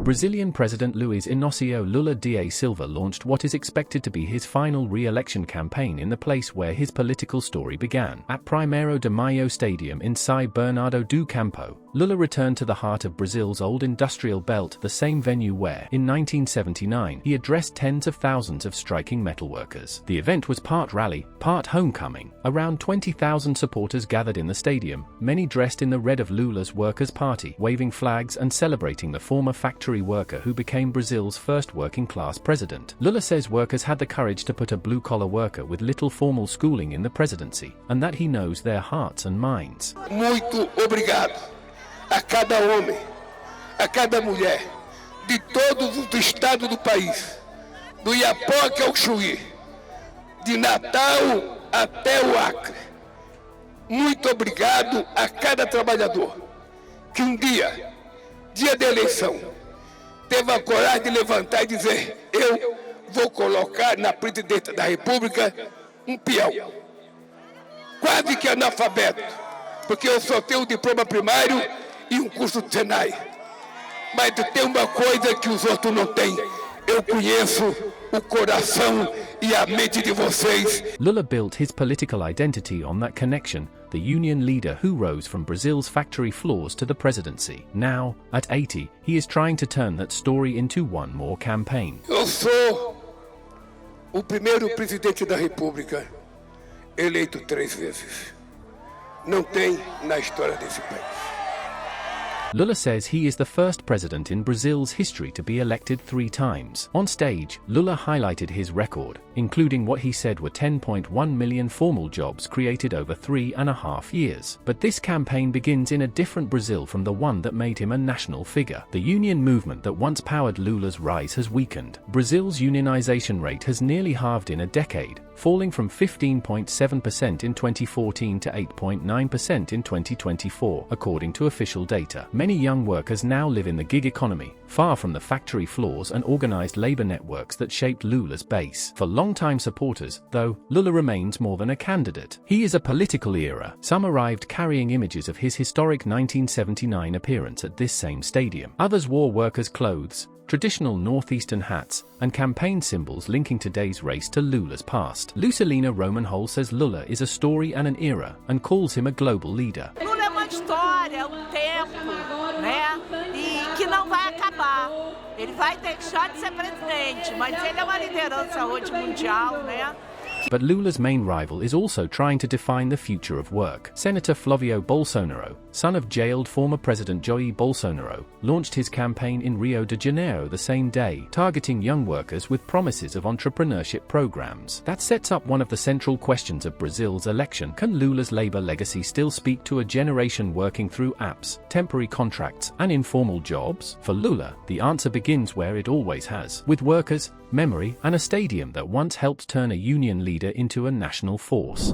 Brazilian President Luiz Inacio Lula da Silva launched what is expected to be his final re-election campaign in the place where his political story began. At Primeiro de Maio Stadium in Sao Bernardo do Campo, Lula returned to the heart of Brazil's old industrial belt, the same venue where, in 1979, he addressed tens of thousands of striking metalworkers. The event was part rally, part homecoming. Around 20,000 supporters gathered in the stadium, many dressed in the red of Lula's Workers' Party, waving flags and celebrating the former factory worker who became Brazil's first working-class president. Lula says workers had the courage to put a blue-collar worker with little formal schooling in the presidency, and that he knows their hearts and minds. Muito obrigado a cada homem, a cada mulher, de todos os estados do país, do Iapoque ao Chuí, de Natal até o Acre. Muito obrigado a cada trabalhador que dia de eleição, teve a coragem de levantar e dizer: eu vou colocar na presidência da República peão, quase que analfabeto, porque eu só tenho o diploma primário e curso de Senai. Mas tem uma coisa que os outros não têm: eu conheço o coração e a mente de vocês. Lula built his political identity on that connection, the union leader who rose from Brazil's factory floors to the presidency. Now, at 80, he is trying to turn that story into one more campaign. Eu sou o primeiro presidente da República eleito 3 vezes. Não tem na história desse país. Lula says he is the first president in Brazil's history to be elected 3 times. On stage, Lula highlighted his record, including what he said were 10.1 million formal jobs created over 3.5 years. But this campaign begins in a different Brazil from the one that made him a national figure. The union movement that once powered Lula's rise has weakened. Brazil's unionization rate has nearly halved in a decade, falling from 15.7% in 2014 to 8.9% in 2024, according to official data. Many young workers now live in the gig economy, far from the factory floors and organized labor networks that shaped Lula's base. For longtime supporters, though, Lula remains more than a candidate. He is a political era. Some arrived carrying images of his historic 1979 appearance at this same stadium. Others wore workers' clothes, traditional northeastern hats, and campaign symbols linking today's race to Lula's past. Lucilina Romanhol says Lula is a story and an era, and calls him a global leader. Lula é uma história, tempo, né? E que não vai acabar. Ele vai deixar de ser presidente, mas ele é uma liderança hoje mundial, né? But Lula's main rival is also trying to define the future of work. Senator Flavio Bolsonaro, son of jailed former President Jair Bolsonaro, launched his campaign in Rio de Janeiro the same day, targeting young workers with promises of entrepreneurship programs. That sets up one of the central questions of Brazil's election. Can Lula's labor legacy still speak to a generation working through apps, temporary contracts, and informal jobs? For Lula, the answer begins where it always has, with workers, memory, and a stadium that once helped turn a union leader into a national force.